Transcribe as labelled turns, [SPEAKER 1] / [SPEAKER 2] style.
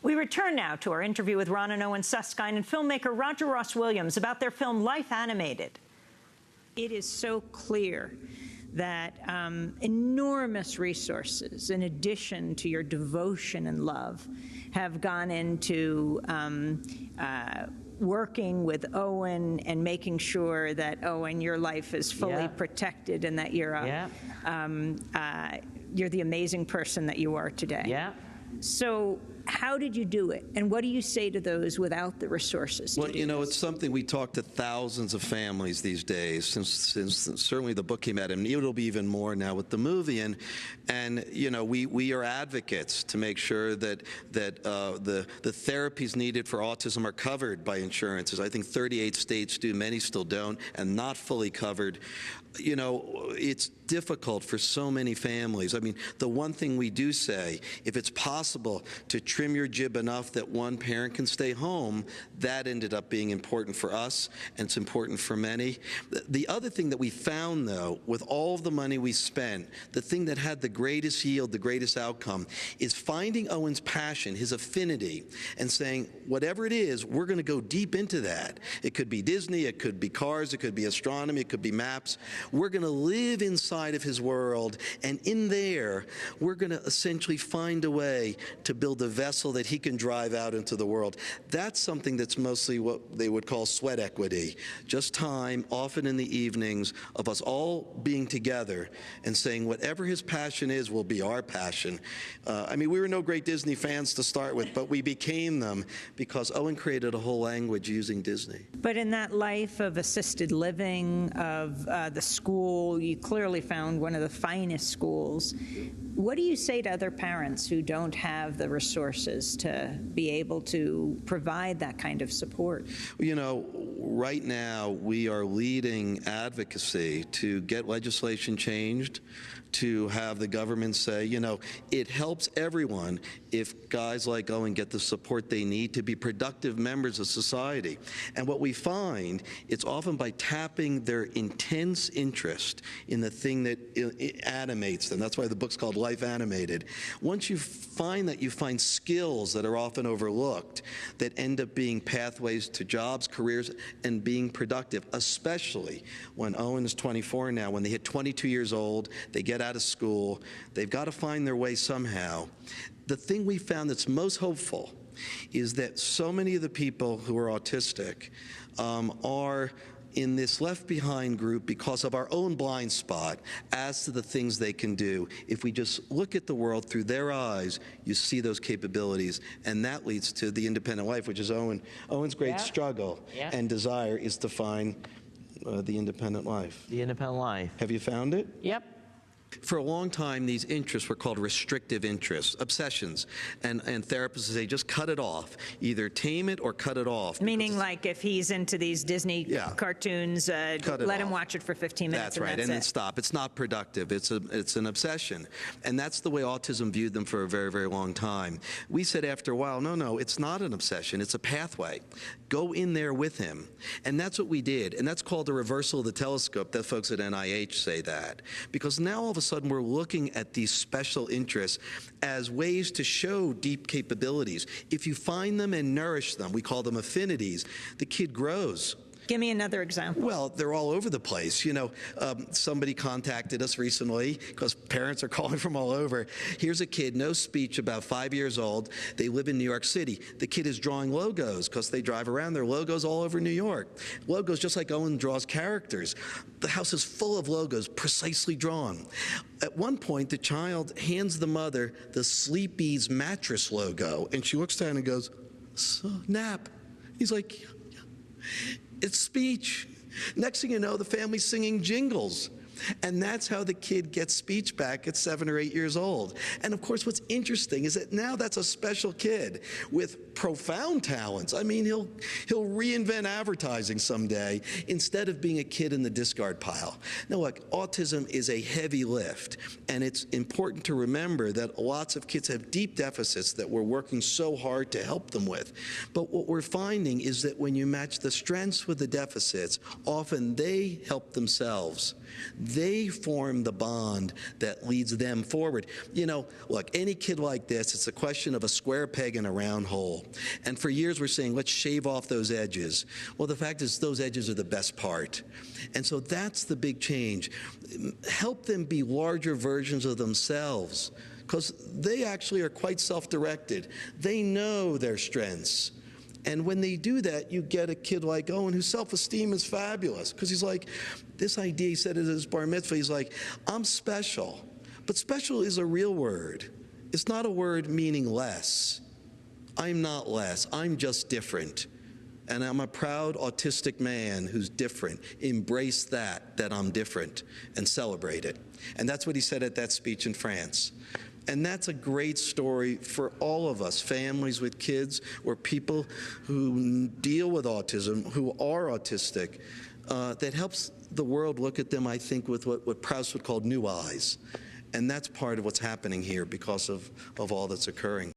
[SPEAKER 1] We return now to our interview with Ron and Owen Suskind and filmmaker Roger Ross Williams about their film Life Animated. It is so clear that enormous resources, in addition to your devotion and love, have gone into working with Owen and making sure that, Owen, your life is fully protected and that you're you're the amazing person that you are today. Yeah. So how did you do it? And what do you say to those without the resources?
[SPEAKER 2] Well, you know, it's something we talk to thousands of families these days, since certainly the book came out, and it'll be even more now with the movie. And you know, we are advocates to make sure that the therapies needed for autism are covered by insurances. I think 38 states do, many still don't, and not fully covered. You know, it's difficult for so many families. I mean, the one thing we do say, if it's possible to trim your jib enough that one parent can stay home, that ended up being important for us, and it's important for many. The other thing that we found, though, with all of the money we spent, the thing that had the greatest yield, the greatest outcome, is finding Owen's passion, his affinity, and saying, whatever it is, we're going to go deep into that. It could be Disney, it could be cars, it could be astronomy, it could be maps. We're going to live inside of his world, and in there, we're going to essentially find a way to build a vessel that he can drive out into the world. That's something that's mostly what they would call sweat equity. Just time, often in the evenings, of us all being together and saying whatever his passion is will be our passion. I mean, we were no great Disney fans to start with, but we became them because Owen created a whole language using Disney.
[SPEAKER 1] But in that life of assisted living, of the school, you clearly found one of the finest schools. What do you say to other parents who don't have the resources to be able to provide that kind of support?
[SPEAKER 2] You know, right now we are leading advocacy to get legislation changed, to have the government say, you know, it helps everyone if guys like Owen get the support they need to be productive members of society. And what we find, it's often by tapping their intense interest in the thing that animates them. That's why the book's called Life Animated. Once you find that, you find skills that are often overlooked that end up being pathways to jobs, careers, and being productive, especially when Owen is 24 now. When they hit 22 years old, they get out of school, they've got to find their way somehow. The thing we found that's most hopeful is that so many of the people who are autistic are in this left behind group because of our own blind spot as to the things they can do. If we just look at the world through their eyes, you see those capabilities, and that leads to the independent life, which is Owen's great struggle and desire is to find the independent life.
[SPEAKER 3] The independent life.
[SPEAKER 2] Have you found it?
[SPEAKER 3] Yep.
[SPEAKER 2] For a long time, these interests were called restrictive interests, obsessions, and therapists say just cut it off, either tame it or cut it off.
[SPEAKER 1] Meaning, like, if he's into these Disney cartoons, let him watch it for 15 minutes.
[SPEAKER 2] That's right, and then stop. It's not productive. It's an obsession, and that's the way autism viewed them for a very, very long time. We said after a while, no, it's not an obsession. It's a pathway. Go in there with him, and that's what we did, and that's called a reversal of the telescope. The folks at NIH say that, because now all of a sudden we're looking at these special interests as ways to show deep capabilities. If you find them and nourish them, we call them affinities, the kid grows.
[SPEAKER 1] Give me another example.
[SPEAKER 2] Well, they're all over the place. You know, somebody contacted us recently because parents are calling from all over. Here's a kid, no speech, about 5 years old. They live in New York City. The kid is drawing logos because they drive around. There are logos all over New York. Logos just like Owen draws characters. The house is full of logos, precisely drawn. At one point, the child hands the mother the Sleepy's mattress logo, and she looks down and goes, "So, nap." He's like, it's speech. Next thing you know, the family's singing jingles. And that's how the kid gets speech back at 7 or 8 years old. And of course, what's interesting is that now that's a special kid with profound talents. I mean, he'll reinvent advertising someday instead of being a kid in the discard pile. Now look, autism is a heavy lift, and it's important to remember that lots of kids have deep deficits that we're working so hard to help them with. But what we're finding is that when you match the strengths with the deficits, often they help themselves. they form the bond that leads them forward. You know, look, any kid like this, it's a question of a square peg in a round hole. And for years we're saying, let's shave off those edges. Well, the fact is those edges are the best part. And so that's the big change. Help them be larger versions of themselves, because they actually are quite self-directed. They know their strengths. And when they do that, you get a kid like Owen whose self-esteem is fabulous, because he's like, this idea, he said it at his bar mitzvah, he's like, I'm special. But special is a real word. It's not a word meaning less. I'm not less. I'm just different. And I'm a proud autistic man who's different. Embrace that I'm different, and celebrate it. And that's what he said at that speech in France. And that's a great story for all of us, families with kids or people who deal with autism, who are autistic, that helps the world look at them, I think, with what Proust would call new eyes. And that's part of what's happening here because of all that's occurring.